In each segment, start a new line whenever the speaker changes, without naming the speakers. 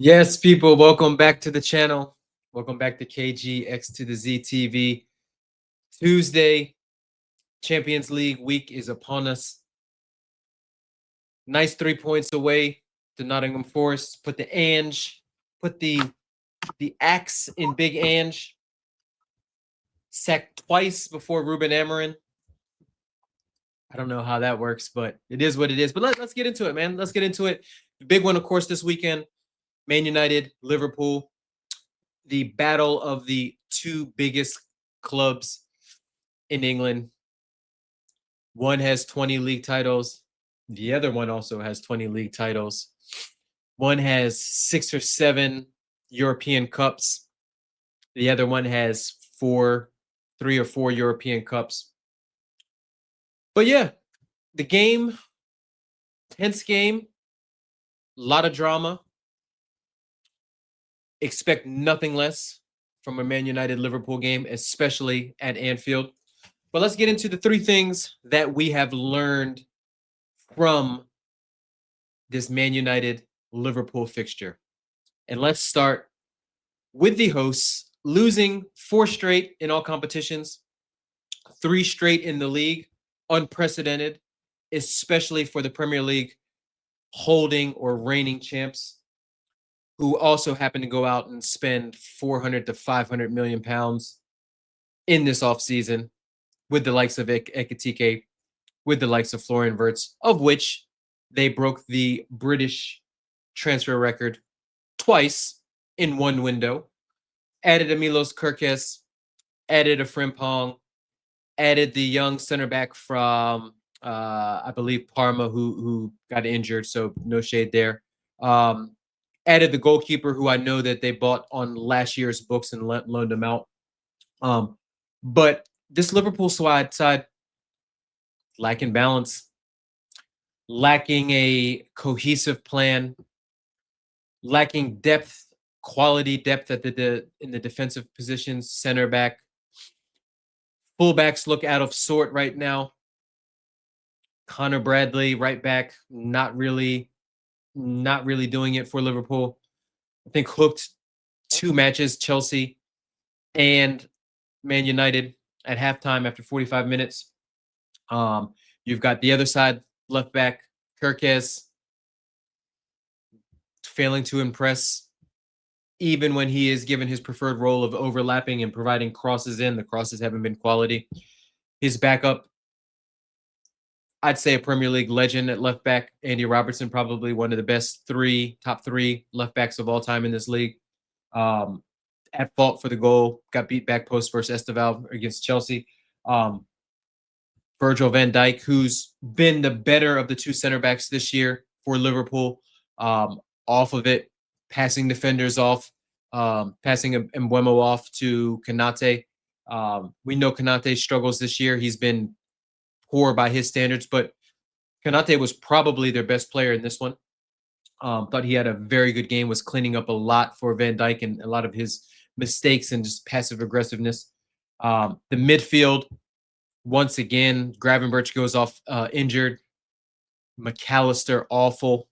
Yes, people, welcome back to the channel. Welcome back to KGX to the Z TV. Tuesday, Champions League week is upon us. Nice 3 points away to Nottingham Forest. Put the axe in Big Ange. Sacked twice before Ruben Amorim. I don't know how that works, but it is what it is. But let's get into it, man. Let's get into it. The big one, of course, this weekend, Man United, Liverpool. The battle of the two biggest clubs in England. One has 20 league titles. The other one also has 20 league titles. One has 6 or 7 European Cups. The other one has 3 or 4 European Cups. But yeah, the game, tense game, a lot of drama. Expect nothing less from a Man United Liverpool game, especially at Anfield. But let's get into the 3 things that we have learned from this Man United Liverpool fixture. And let's start with the hosts losing 4 straight in all competitions, 3 straight in the league, unprecedented, especially for the Premier League holding or reigning champs, who also happen to go out and spend 400 to 500 million pounds in this offseason with the likes of Ekitike, with the likes of Florian Wirtz, of which they broke the British transfer record twice in one window. Added a Milos Kerkez, added a Frimpong, added the young center back from I believe Parma who got injured, so no shade there. Added the goalkeeper who I know that they bought on last year's books and loaned him out. But this Liverpool side lacking balance, lacking a cohesive plan, lacking depth, quality depth at in the defensive positions, center back. Fullbacks look out of sort right now. Connor Bradley, right back, not really doing it for Liverpool. I think hooked 2 matches, Chelsea and Man United at halftime after 45 minutes. You've got the other side, left back, Kerkez, failing to impress, even when he is given his preferred role of overlapping and providing crosses in. The crosses haven't been quality. His backup, I'd say a Premier League legend at left back, Andy Robertson, probably one of the best top three left backs of all time in this league. At fault for the goal, got beat back post versus Esteval against Chelsea. Virgil van Dijk, who's been the better of the 2 center backs this year for Liverpool, off of it, passing defenders off, passing Mbeumo off to Konate. We know Konate struggles this year. He's been poor by his standards, but Konate was probably their best player in this one. Thought he had a very good game, was cleaning up a lot for Van Dijk and a lot of his mistakes and just passive aggressiveness. The midfield, once again, Gravenberch goes off injured. McAllister, awful.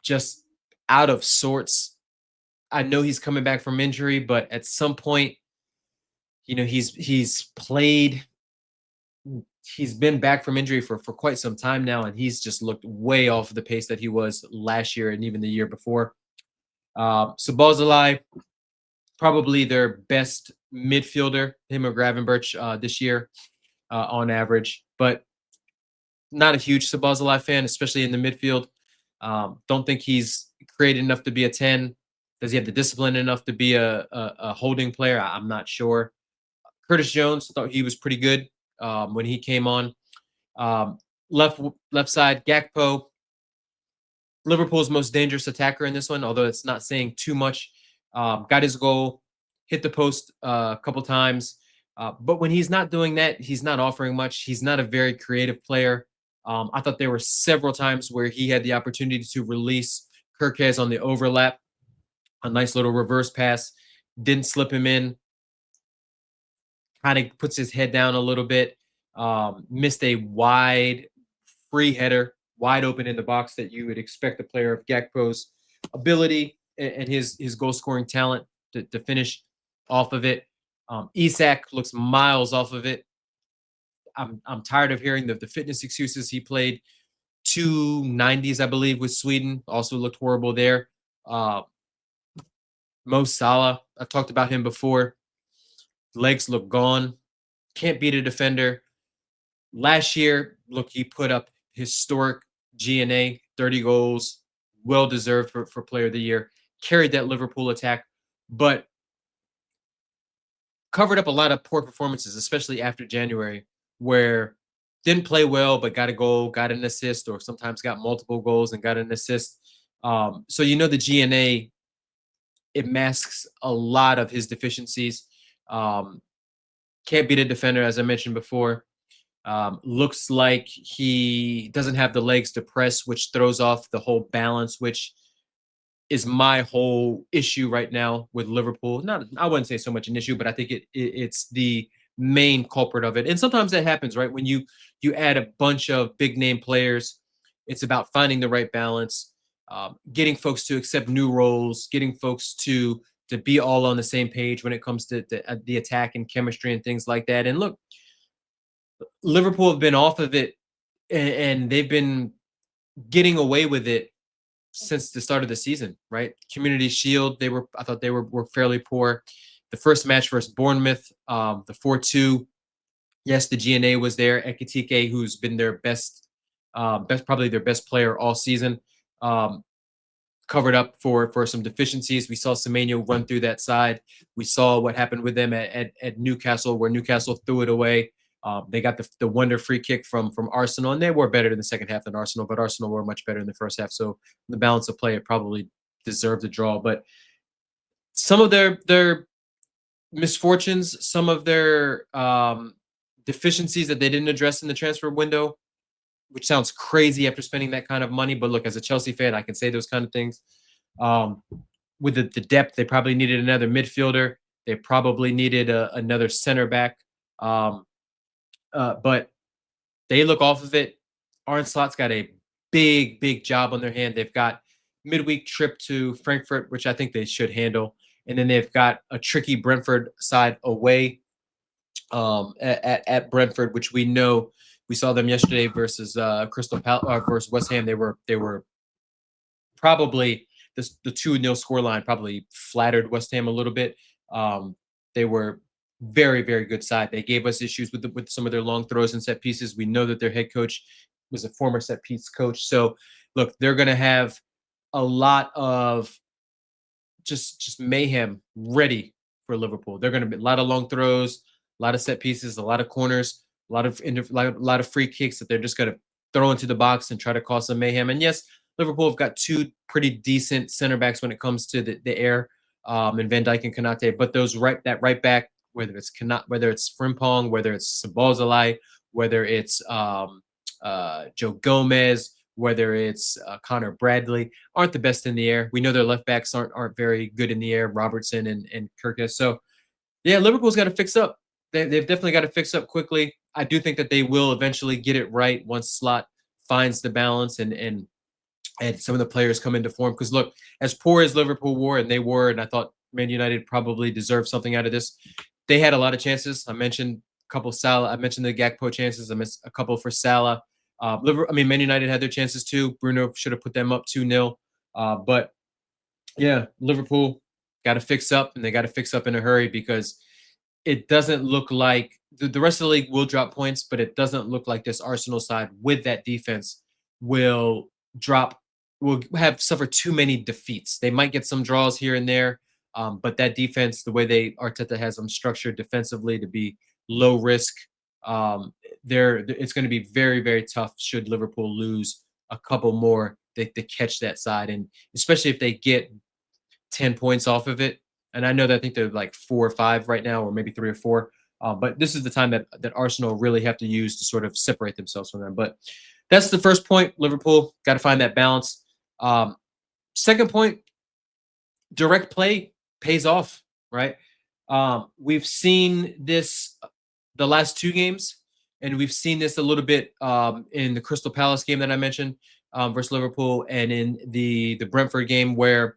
Just out of sorts. I know he's coming back from injury, but at some point, he's been back from injury for quite some time now, and he's just looked way off the pace that he was last year and even the year before. Szoboszlai, probably their best midfielder, him or Gravenberch this year on average, but not a huge Szoboszlai fan, especially in the midfield. Don't think he's creative enough to be a 10. Does he have the discipline enough to be a holding player? I'm not sure. Curtis Jones, thought he was pretty good when he came on. Left side, Gakpo, Liverpool's most dangerous attacker in this one, although it's not saying too much. Got his goal, hit the post a couple times. But when he's not doing that, he's not offering much. He's not a very creative player. I thought there were several times where he had the opportunity to release Kerkez on the overlap. A nice little reverse pass. Didn't slip him in. Kind of puts his head down a little bit. Missed a wide free header, wide open in the box that you would expect a player of Gakpo's ability and his goal scoring talent to finish off of it. Isak looks miles off of it. I'm tired of hearing the fitness excuses. He played 290s, I believe, with Sweden. Also looked horrible there. Uh, Mo Salah, I've talked about him before. Legs look gone. Can't beat a defender. Last year, look, he put up historic GNA, 30 goals, well deserved for Player of the Year. Carried that Liverpool attack, but covered up a lot of poor performances, especially after January, where didn't play well but got a goal, got an assist, or sometimes got multiple goals and got an assist. So the GNA, it masks a lot of his deficiencies. Um, can't beat a defender, as I mentioned before. Looks like he doesn't have the legs to press, which throws off the whole balance, which is my whole issue right now with Liverpool. Not, I wouldn't say so much an issue, but I think it's the main culprit of it. And sometimes that happens, right? When you add a bunch of big name players, it's about finding the right balance, getting folks to accept new roles, getting folks to be all on the same page when it comes to the attack and chemistry and things like that. And look, Liverpool have been off of it, and they've been getting away with it since the start of the season, right? Community Shield, I thought they were fairly poor. The first match versus Bournemouth, the 4-2. Yes, the GNA was there. Ekitike, who's been their probably their best player all season, um, covered up for some deficiencies. We saw Semenyo run through that side. We saw what happened with them at Newcastle, where Newcastle threw it away. They got the wonder free kick from Arsenal, and they were better in the second half than Arsenal, but Arsenal were much better in the first half. So the balance of play, it probably deserved a draw. But some of their misfortunes, some of their deficiencies that they didn't address in the transfer window, which sounds crazy after spending that kind of money. But look, as a Chelsea fan, I can say those kind of things. Um, with the depth, they probably needed another midfielder. They probably needed another center back. Um, but they look off of it. Arne Slot's got a big job on their hand. They've got midweek trip to Frankfurt, which I think they should handle, and then they've got a tricky Brentford side away at Brentford, which we know. We saw them yesterday versus Crystal Palace versus West Ham. They were probably the 2-0 scoreline probably flattered West Ham a little bit. They were very good side. They gave us issues with some of their long throws and set pieces. We know that their head coach was a former set piece coach. So look, they're going to have a lot of just mayhem ready for Liverpool. They're going to be a lot of long throws, a lot of set pieces, a lot of corners, a lot of free kicks that they're just going to throw into the box and try to cause some mayhem. And yes, Liverpool have got two pretty decent center backs when it comes to the air, and Van Dijk and Kanate. But that right back, whether it's Frimpong, whether it's Sabozalai, whether it's Joe Gomez, whether it's Connor Bradley, aren't the best in the air. We know their left backs aren't very good in the air, Robertson and Kirkus. So yeah, Liverpool's got to fix up. They've definitely got to fix up quickly. I do think that they will eventually get it right once Slot finds the balance and some of the players come into form. Because look, as poor as Liverpool were, and I thought Man United probably deserved something out of this. They had a lot of chances. I mentioned a couple Salah. I mentioned the Gakpo chances. I missed a couple for Salah. Man United had their chances too. Bruno should have put them up 2-0. But yeah, Liverpool got to fix up, and they got to fix up in a hurry because it doesn't look like the rest of the league will drop points, but it doesn't look like this Arsenal side with that defense will drop, will have suffered too many defeats. They might get some draws here and there, but that defense, the way Arteta has them structured defensively to be low risk, it's going to be very tough should Liverpool lose a couple more. They catch that side, and especially if they get 10 points off of it. And I know that I think they're like 4 or 5 right now, or maybe 3 or 4. But this is the time that Arsenal really have to use to sort of separate themselves from them. But that's the first point. Liverpool got to find that balance. Second point, direct play pays off, right? We've seen this the last 2 games, and we've seen this a little bit in the Crystal Palace game that I mentioned. versus Liverpool, and in the Brentford game where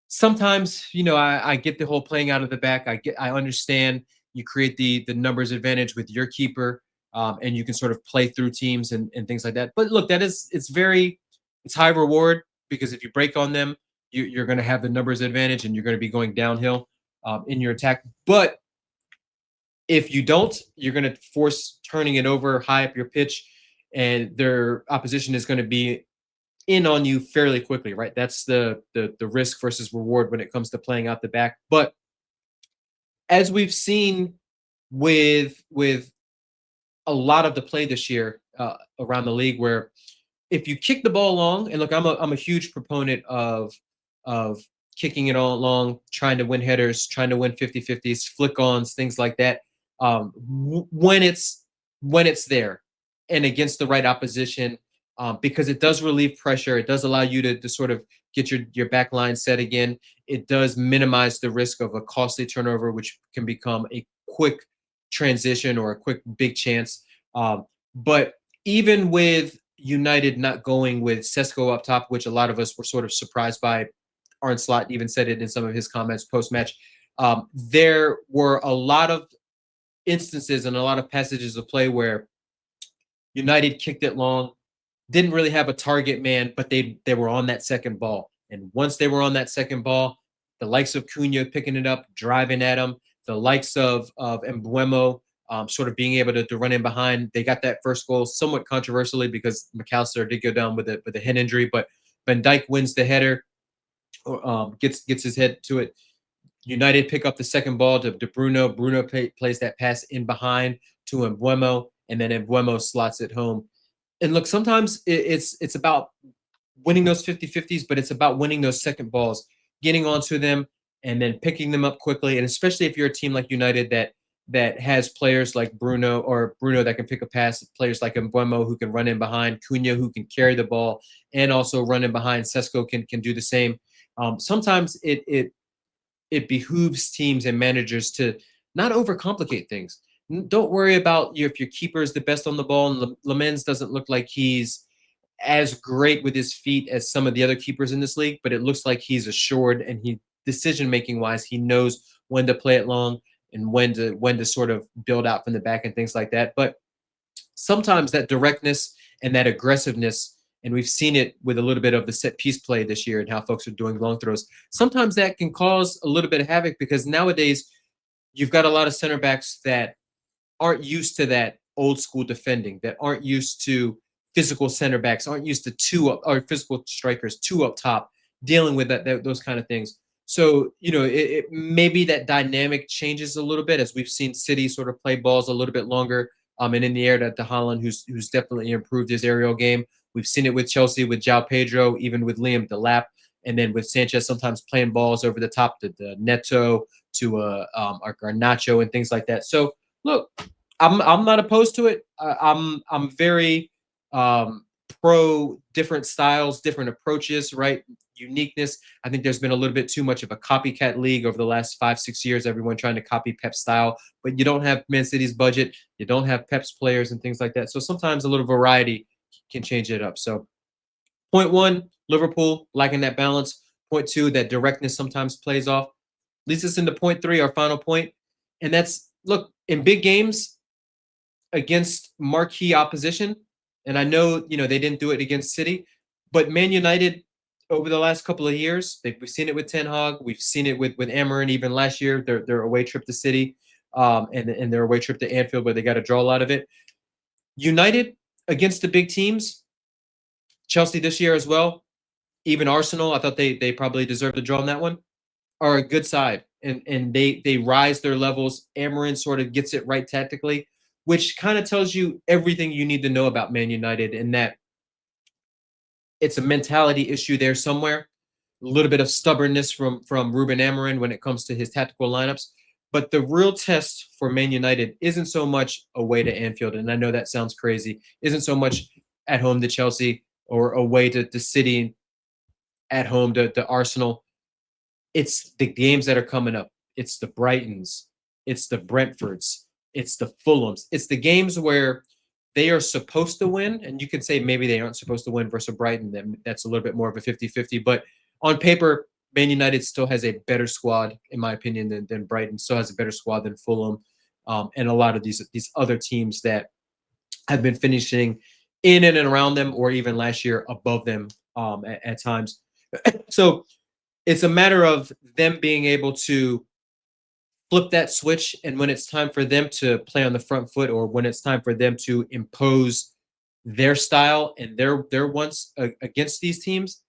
sometimes I get the whole playing out of the back. I understand you create the numbers advantage with your keeper, and you can sort of play through teams and things like that. But look, it's high reward because if you break on them, you're going to have the numbers advantage and you're going to be going downhill in your attack. But if you don't, you're going to force turning it over high up your pitch, and their opposition is going to be in on you fairly quickly, right? That's the risk versus reward when it comes to playing out the back. But as we've seen with a lot of the play this year around the league, where if you kick the ball long, and look, I'm a huge proponent of kicking it all long, trying to win headers, trying to win 50-50s, flick-ons, things like that. When it's there and against the right opposition, because it does relieve pressure, it does allow you to sort of get your back line set again. It does minimize the risk of a costly turnover, which can become a quick transition or a quick big chance. But even with United not going with Sesko up top, which a lot of us were sort of surprised by. Arne Slot even said it in some of his comments post match. There were a lot of instances and a lot of passages of play where United kicked it long, didn't really have a target man, but they were on that second ball. And once they were on that second ball, the likes of Cunha picking it up, driving at him, the likes of Embuemo sort of being able to run in behind. They got that first goal somewhat controversially because McAllister did go down with a head injury, but Van Dijk wins the header, gets his head to it. United pick up the second ball to Bruno. Bruno plays that pass in behind to Embuemo, and then Embuemo slots it home. And look, sometimes it's about winning those 50-50s, but it's about winning those second balls, getting onto them, and then picking them up quickly. And especially if you're a team like United that has players like Bruno that can pick a pass, players like Embuemo who can run in behind, Cunha who can carry the ball and also run in behind. Sesko can do the same. Sometimes it behooves teams and managers to not overcomplicate things. Don't worry about if your keeper is the best on the ball. And Lamens doesn't look like he's as great with his feet as some of the other keepers in this league, but it looks like he's assured, and he decision making wise, he knows when to play it long and when to sort of build out from the back and things like that. But sometimes that directness and that aggressiveness, and we've seen it with a little bit of the set piece play this year and how folks are doing long throws. Sometimes that can cause a little bit of havoc because nowadays you've got a lot of center backs that aren't used to that old school defending, that aren't used to physical center backs, aren't used to two up or physical strikers, two up top, dealing with those kind of things. So, maybe that dynamic changes a little bit as we've seen City sort of play balls a little bit longer and in the air to Haaland, who's definitely improved his aerial game. We've seen it with Chelsea, with João Pedro, even with Liam Delap, and then with Sanchez sometimes playing balls over the top to the Neto, to our Garnacho and things like that. So look, I'm not opposed to it. I'm very pro different styles, different approaches, right? Uniqueness. I think there's been a little bit too much of a copycat league over the last 5-6 years. Everyone trying to copy Pep's style, but you don't have Man City's budget. You don't have Pep's players and things like that. So sometimes a little variety can change it up. So point one, Liverpool lacking that balance. Point two, that directness sometimes plays off. Leads us into point three, our final point, and that's look in big games against marquee opposition. And I know they didn't do it against City, but Man United over the last couple of years, we've seen it with Ten Hag, we've seen it with Amarin, even last year, their away trip to City, and their away trip to Anfield, where they got a draw out of it. United against the big teams, Chelsea this year as well, even Arsenal, I thought they probably deserved a draw on that one, are a good side, and they rise their levels. Amarin sort of gets it right tactically, which kind of tells you everything you need to know about Man United, in that it's a mentality issue there somewhere, a little bit of stubbornness from Ruben Amarin when it comes to his tactical lineups. But the real test for Man United isn't so much away to Anfield, and I know that sounds crazy, isn't so much at home to Chelsea or away to City, at home to Arsenal. It's the games that are coming up. It's the Brightons, it's the Brentfords, it's the Fulhams. It's the games where they are supposed to win, and you can say maybe they aren't supposed to win versus Brighton. Then that's a little bit more of a 50-50. But on paper, Man United still has a better squad, in my opinion, than Brighton. Still has a better squad than Fulham, and a lot of these other teams that have been finishing in and around them, or even last year above them at times. So it's a matter of them being able to flip that switch, and when it's time for them to play on the front foot, or when it's time for them to impose their style and their wants against these teams,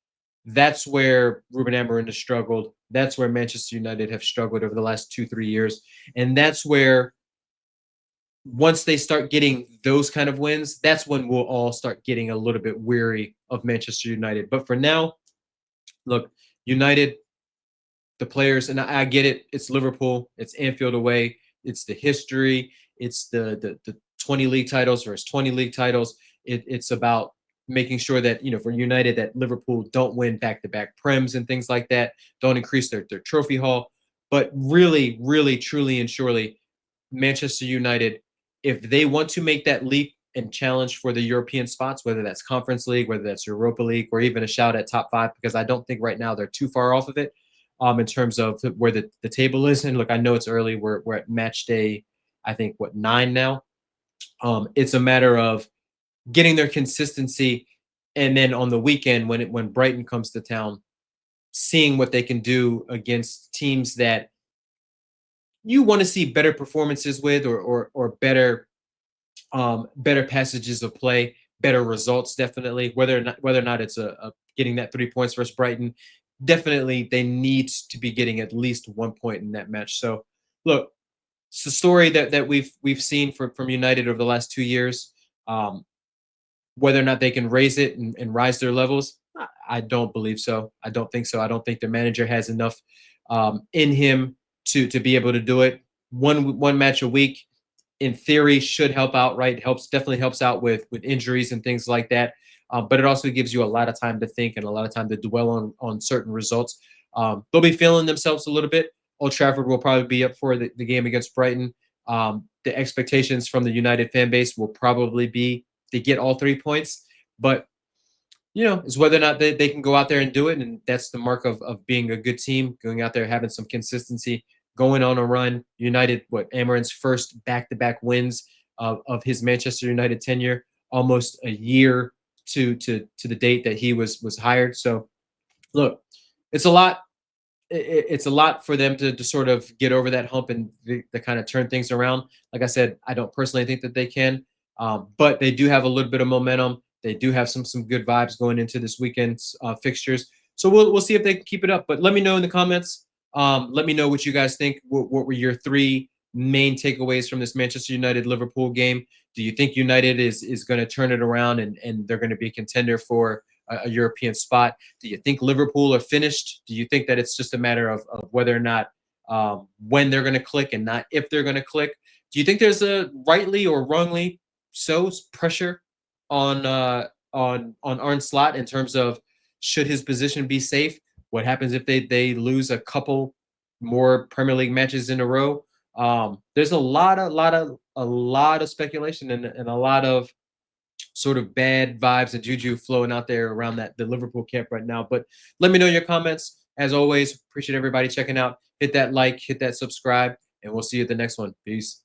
that's where Ruben Amorim has struggled. That's where Manchester United have struggled over the last 2-3 years, and that's where once they start getting those kind of wins, that's when we'll all start getting a little bit weary of Manchester United. But for now, look, United, the players, and I get it. It's Liverpool. It's Anfield away. It's the history. It's the 20 league titles versus 20 league titles. It's about making sure that, for United, that Liverpool don't win back-to-back prems and things like that. Don't increase their trophy haul. But really, really, truly, and surely, Manchester United, if they want to make that leap and challenge for the European spots, whether that's Conference League, whether that's Europa League, or even a shout at top five, because I don't think right now they're too far off of it in terms of where the table is. And look, I know it's early. We're at match day, I think, 9 now. It's a matter of getting their consistency, and then on the weekend when Brighton comes to town, seeing what they can do against teams that you want to see better performances with, or better passages of play, better results. Definitely, whether or not it's a getting that 3 points versus Brighton, definitely they need to be getting at least 1 point in that match. So, look, it's the story that we've seen from United over the last 2 years. Um, Whether or not they can raise it and rise their levels, I don't believe so. I don't think so. I don't think the manager has enough in him to be able to do it. One match a week, in theory, should help out, right? Definitely helps out with injuries and things like that. But it also gives you a lot of time to think and a lot of time to dwell on certain results. They'll be feeling themselves a little bit. Old Trafford will probably be up for the game against Brighton. The expectations from the United fan base will probably be to get all 3 points. But it's whether or not they can go out there and do it. And that's the mark of being a good team, going out there, having some consistency, going on a run. United, Amarin's first back-to-back wins of his Manchester United tenure, almost a year to the date that he was hired. So, look, it's a lot. It's a lot for them to sort of get over that hump and to kind of turn things around. Like I said, I don't personally think that they can, but they do have a little bit of momentum. They do have some good vibes going into this weekend's fixtures. So we'll see if they can keep it up. But let me know in the comments. Let me know what you guys think. What were your three main takeaways from this Manchester United Liverpool game? Do you think United is going to turn it around and they're going to be a contender for a European spot? Do you think Liverpool are finished? Do you think that it's just a matter of whether or not when they're going to click and not if they're going to click? Do you think there's a rightly or wrongly so pressure on Arne Slot in terms of should his position be safe? What happens if they lose a couple more Premier League matches in a row? There's a lot of speculation and a lot of sort of bad vibes and juju flowing out there around the Liverpool camp right now. But let me know your comments. As always, appreciate everybody checking out. Hit that like, hit that subscribe, and we'll see you at the next one. Peace.